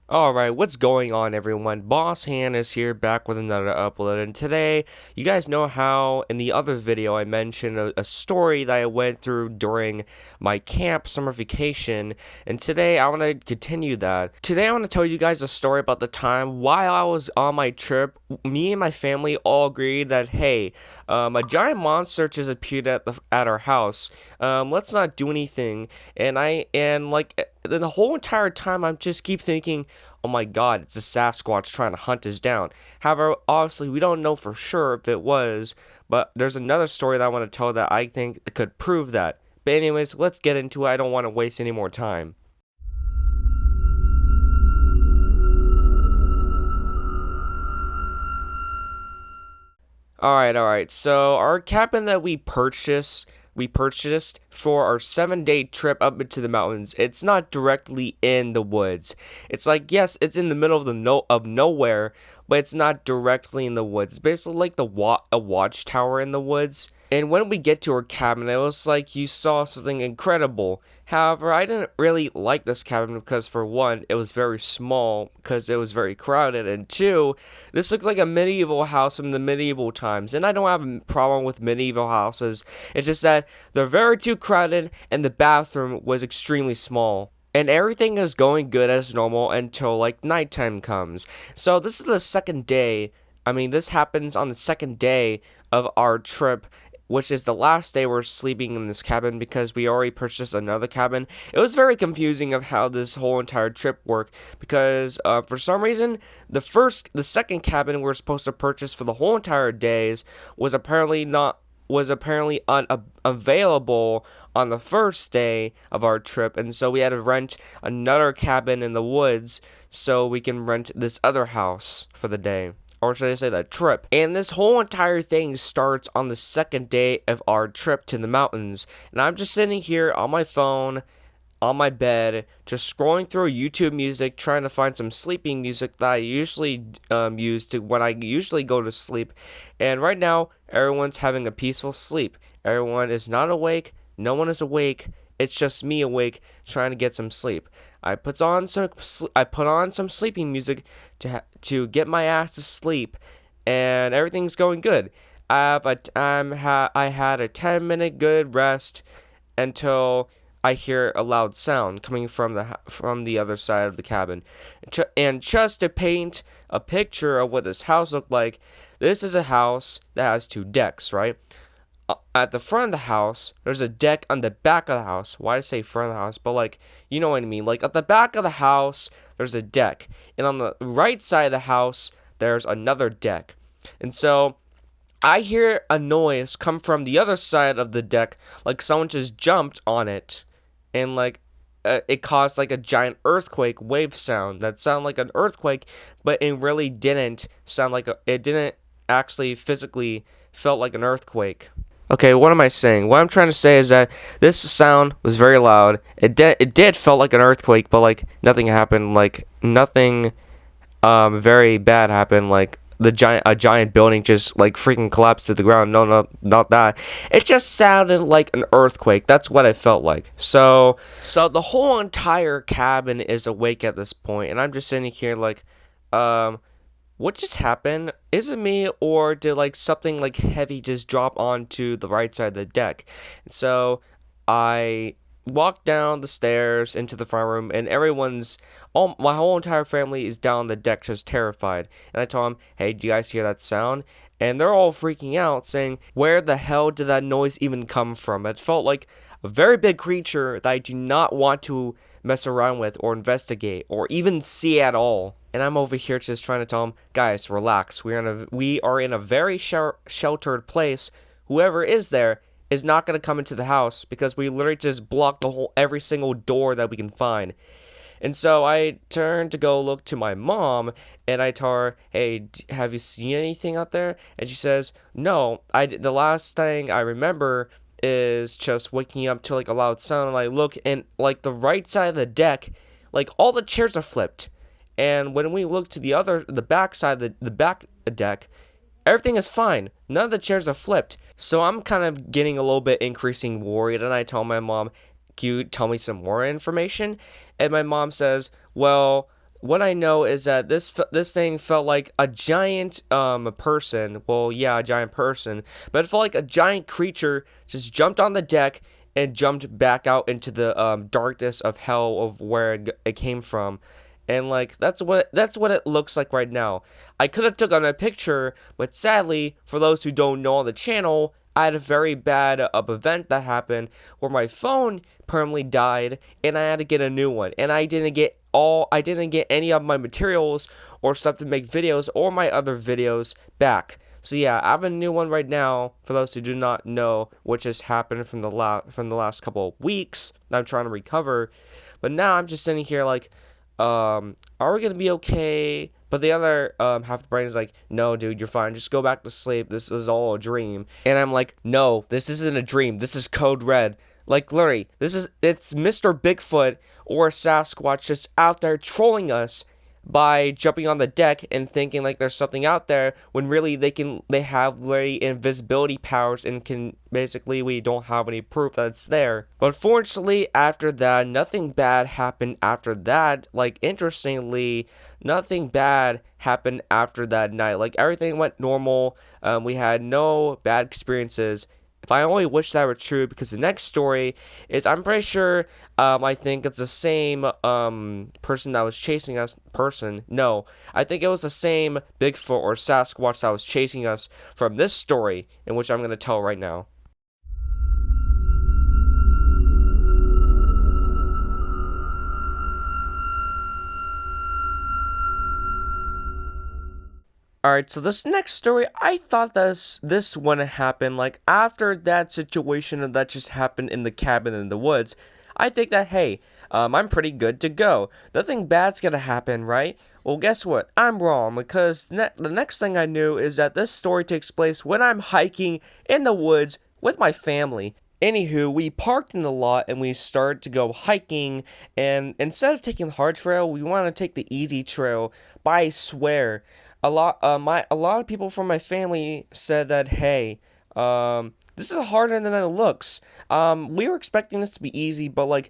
Alright, what's going on everyone? Boss Han is here back with another upload, and today, you guys know how in the other video I mentioned a story that I went through during my camp summer vacation, and today I want to continue that. Today I want to tell you guys a story about the time while I was on my trip. Me and my family all agreed that, hey, a giant monster just appeared at our house. Let's not do anything. The whole entire time I'm just keep thinking, oh my god, it's a Sasquatch trying to hunt us down. However, obviously we don't know for sure if it was, but there's another story that I want to tell that I think could prove that. But anyways, let's get into it. I don't want to waste any more time. Alright. So our cabin that we purchased for our 7 day trip up into the mountains. It's not directly in the woods. It's like, yes, it's in the middle of of nowhere, but it's not directly in the woods. It's basically like a watchtower in the woods. And when we get to our cabin, it was like you saw something incredible. However, I didn't really like this cabin because, for one, it was very small because it was very crowded, and two, this looked like a medieval house from the medieval times. And I don't have a problem with medieval houses. It's just that they're very too crowded, and the bathroom was extremely small. And everything is going good as normal until like nighttime comes. So this is the second day. I mean, this happens on the second day of our trip, which is the last day we're sleeping in this cabin because we already purchased another cabin. It was very confusing of how this whole entire trip worked because for some reason the second cabin we were supposed to purchase for the whole entire days was apparently unavailable on the first day of our trip, and so we had to rent another cabin in the woods so we can rent this other house for the day. Or should I say the trip? And this whole entire thing starts on the second day of our trip to the mountains. And I'm just sitting here on my phone, on my bed, just scrolling through YouTube music, trying to find some sleeping music that I usually use to when I usually go to sleep. And right now, everyone's having a peaceful sleep. Everyone is not awake. No one is awake. It's just me awake, trying to get some sleep. I put on some sleeping music to get my ass to sleep, and everything's going good. I had a 10-minute good rest until I hear a loud sound coming from the other side of the cabin. And just to paint a picture of what this house looked like, this is a house that has two decks, right? At the front of the house, there's a deck on the back of the house. Why did I say front of the house? But, like, you know what I mean. Like, at the back of the house, there's a deck. And on the right side of the house, there's another deck. And so, I hear a noise come from the other side of the deck, like someone just jumped on it. And, like, it caused, like, a giant earthquake wave sound that sounded like an earthquake, but it really didn't sound like it didn't actually physically felt like an earthquake. Okay, what am I saying? What I'm trying to say is that this sound was very loud. It did felt like an earthquake, but like nothing happened. Like nothing very bad happened. Like a giant building just like freaking collapsed to the ground. No, not that. It just sounded like an earthquake. That's what it felt like. So the whole entire cabin is awake at this point, and I'm just sitting here like, what just happened? Is it me, or did like something like heavy just drop onto the right side of the deck? And so I walked down the stairs into the front room, and all my whole entire family is down the deck, just terrified. And I told them, "Hey, do you guys hear that sound?" And they're all freaking out, saying, "Where the hell did that noise even come from?" It felt like a very big creature that I do not want to mess around with or investigate or even see at all. And I'm over here just trying to tell them, guys, relax. We are in a very sheltered place. Whoever is there is not going to come into the house because we literally just blocked every single door that we can find. And so I turned to go look to my mom, and I tell her, "Hey, have you seen anything out there?" And she says, "No. The last thing I remember is just waking up to like a loud sound, and I look, and like the right side of the deck, like all the chairs are flipped. And when we look to the back side of the back deck, everything is fine. None of the chairs are flipped." So I'm kind of getting a little bit increasing worried, and I tell my mom, "Can you tell me some more information?" And my mom says, "Well, what I know is that this thing felt like a giant person. Well, yeah, a giant person, but it felt like a giant creature just jumped on the deck and jumped back out into the darkness of hell of where it came from. And like that's what it looks like right now. I could have took on a picture, but sadly, for those who don't know on the channel, I had a very bad event that happened where my phone permanently died and I had to get a new one. And I didn't get any of my materials or stuff to make videos or my other videos back. So yeah, I have a new one right now for those who do not know, which has happened from the last couple of weeks. I'm trying to recover. But now I'm just sitting here like, are we gonna be okay? But the other half of the brain is like, no, dude, you're fine. Just go back to sleep. This is all a dream. And I'm like, no, this isn't a dream. This is code red. Like literally, it's Mr. Bigfoot or Sasquatch just out there trolling us by jumping on the deck and thinking like there's something out there when really they have literally invisibility powers and can basically we don't have any proof that it's there. But fortunately after that nothing bad happened after that. Like interestingly, nothing bad happened after that night. Like everything went normal. We had no bad experiences. If I only wish that were true, because the next story is, I'm pretty sure, I think it's the same person that was chasing us. No, I think it was the same Bigfoot or Sasquatch that was chasing us from this story, in which I'm going to tell right now. Alright, so this next story, I thought this wouldn't happen. Like, after that situation that just happened in the cabin in the woods, I think that, hey, I'm pretty good to go. Nothing bad's gonna happen, right? Well, guess what? I'm wrong, because the next thing I knew is that this story takes place when I'm hiking in the woods with my family. Anywho, we parked in the lot and we started to go hiking, and instead of taking the hard trail, we want to take the easy trail. But I swear, a lot of people from my family said that, hey, this is harder than it looks. We were expecting this to be easy, but like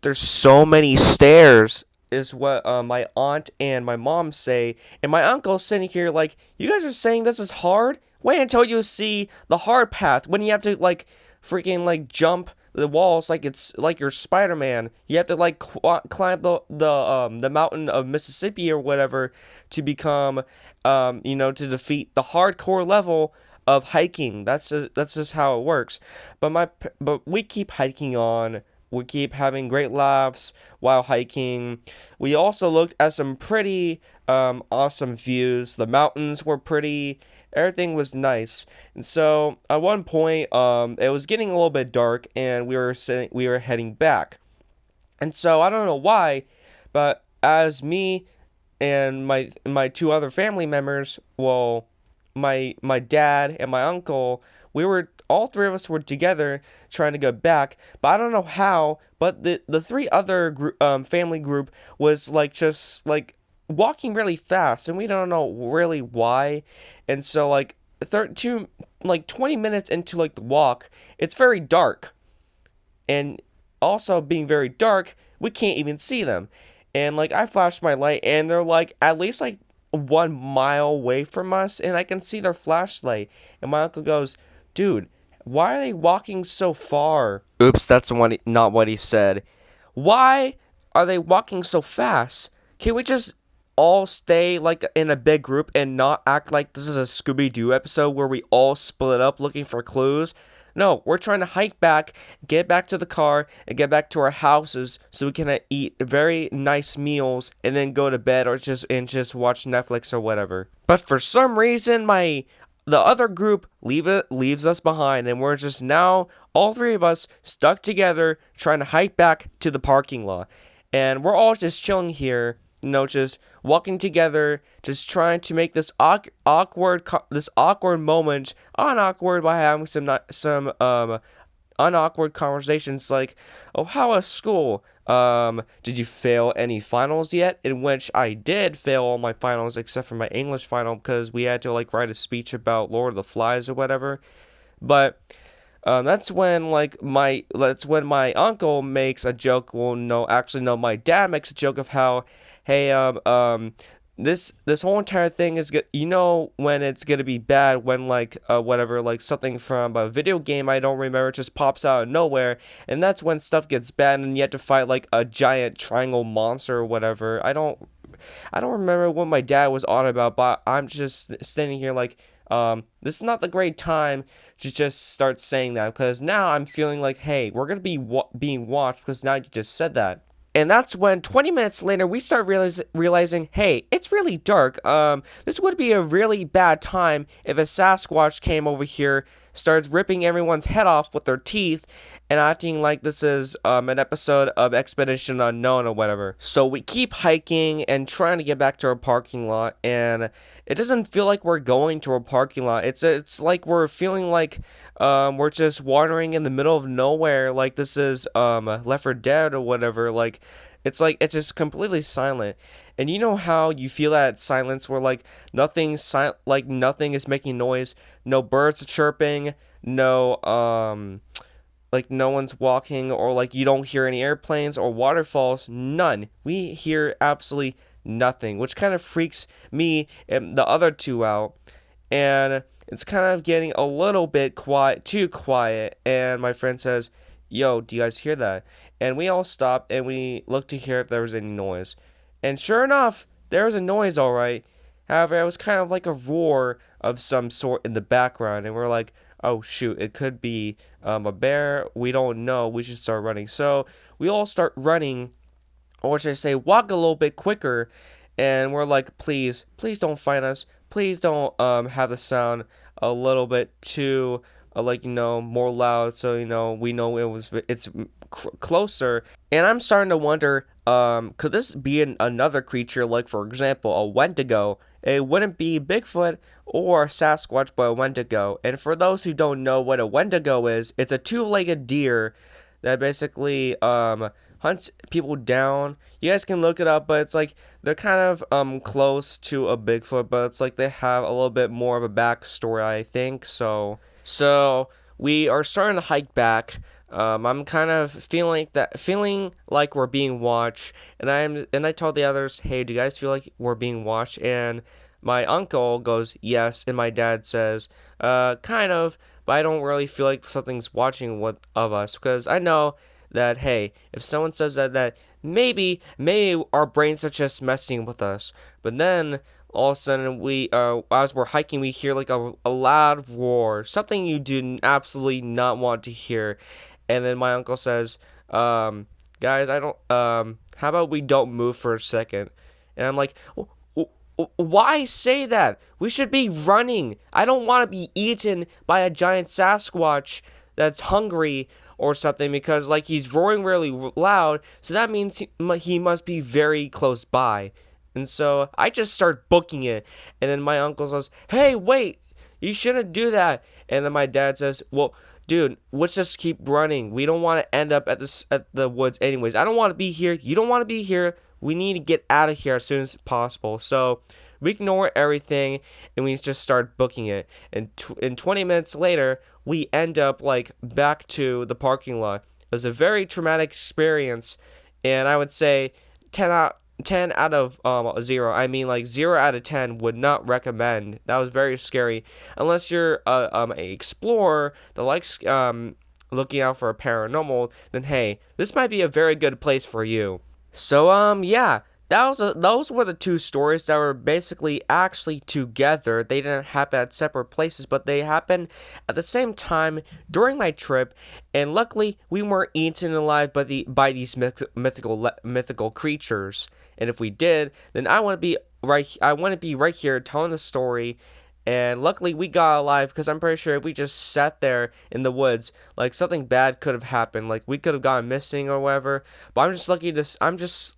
there's so many stairs is what my aunt and my mom say, and my uncle's sitting here like, you guys are saying this is hard? Wait until you see the hard path when you have to like freaking like jump the walls like it's like you're Spider-Man. You have to like climb the mountain of Mississippi or whatever to become to defeat the hardcore level of hiking. That's just how it works. But we keep hiking on. We keep having great laughs while hiking. We also looked at some pretty awesome views. The mountains were pretty. Everything was nice. And so at one point, it was getting a little bit dark, and we were heading back. And so I don't know why, but as me and my two other family members, well, my dad and my uncle, we were all three of us were together trying to go back, but I don't know how. But the three other family group was like just like walking really fast, and we don't know really why. And so like 20 minutes into like the walk, it's very dark, and also being very dark, we can't even see them. And like I flashed my light, and they're like at least like 1 mile away from us, and I can see their flashlight. And my uncle goes, "Dude, why are they walking so far?" Oops, that's not what he said. Why are they walking so fast? Can we just all stay like in a big group and not act like this is a Scooby-Doo episode where we all split up looking for clues? No, we're trying to hike back, get back to the car, and get back to our houses so we can eat very nice meals and then go to bed or just watch Netflix or whatever. But for some reason, the other group leaves us behind, and we're just now all three of us stuck together trying to hike back to the parking lot. And we're all just chilling here, just walking together, just trying to make this awkward moment unawkward by having some unawkward conversations like, "Oh, how was school? Did you fail any finals yet?" In which I did fail all my finals except for my English final because we had to like write a speech about Lord of the Flies or whatever. But that's when my uncle makes a joke. Well, no, actually, no. My dad makes a joke of how, hey, this whole entire thing is good. You know when it's gonna be bad when like whatever like something from a video game I don't remember just pops out of nowhere, and that's when stuff gets bad and you have to fight like a giant triangle monster or whatever. I don't remember what my dad was on about, but I'm just standing here like, this is not the great time to just start saying that because now I'm feeling like, hey, we're gonna be being watched because now you just said that. And that's when 20 minutes later we start realizing, hey, it's really dark. This would be a really bad time if a Sasquatch came over here, starts ripping everyone's head off with their teeth, and acting like this is an episode of Expedition Unknown or whatever. So we keep hiking and trying to get back to our parking lot, and it doesn't feel like we're going to a parking lot. It's like we're feeling like we're just wandering in the middle of nowhere, like this is Left 4 Dead or whatever. Like it's just completely silent. And you know how you feel that silence where like nothing is making noise, no birds are chirping, no like no one's walking, or like you don't hear any airplanes or waterfalls, none. We hear absolutely nothing, which kind of freaks me and the other two out. And it's kind of getting a little bit quiet, too quiet. And my friend says, "Yo, do you guys hear that?" And we all stop and we look to hear if there was any noise. And sure enough, there was a noise, all right. However, it was kind of like a roar of some sort in the background, and we're like, "Oh shoot, it could be a bear. We don't know. We should start running." So we all start running, or should I say, walk a little bit quicker, and we're like, please, please don't find us. Please don't have the sound a little bit too like more loud, so we know it's closer. And I'm starting to wonder, could this be another creature, like for example a Wendigo? It wouldn't be Bigfoot or Sasquatch, but a Wendigo. And for those who don't know what a Wendigo is, it's a two-legged deer that basically hunts people down. You guys can look it up, but it's like they're kind of close to a Bigfoot, but it's like they have a little bit more of a backstory, I think. So we are starting to hike back. I'm kind of feeling like we're being watched, and I told the others, hey, do you guys feel like we're being watched? And my uncle goes, yes, and my dad says, kind of, but I don't really feel like something's watching of us, because I know that, hey, if someone says that maybe our brains are just messing with us. But then all of a sudden as we're hiking, we hear like a loud roar, something you do absolutely not want to hear. And then my uncle says, guys, I don't how about we don't move for a second? And I'm like, why say that? We should be running. I don't want to be eaten by a giant Sasquatch that's hungry or something, because like he's roaring really loud, so that means he must be very close by. And so I just start booking it, and then my uncle says, hey, wait, you shouldn't do that. And then my dad says, well, dude, let's just keep running. We don't want to end up at the woods anyways. I don't want to be here. You don't want to be here. We need to get out of here as soon as possible. So we ignore everything and we just start booking it. And 20 minutes later, we end up like back to the parking lot. It was a very traumatic experience, and I would say 10 out of 0. I mean, like 0 out of 10 would not recommend. That was very scary. Unless you're a explorer that likes looking out for a paranormal, then hey, this might be a very good place for you. So yeah, those were the two stories that were basically actually together. They didn't happen at separate places, but they happened at the same time during my trip. And luckily, we weren't eaten alive by these mythical creatures. And if we did, then I want to be right here telling the story. And luckily we got alive, because I'm pretty sure if we just sat there in the woods, like something bad could have happened. Like we could have gone missing or whatever. But I'm just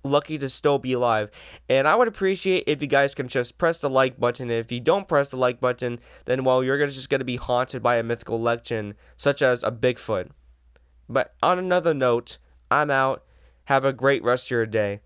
lucky to still be alive. And I would appreciate if you guys can just press the like button. And if you don't press the like button, then well, you're just gonna be haunted by a mythical legend such as a Bigfoot. But on another note, I'm out. Have a great rest of your day.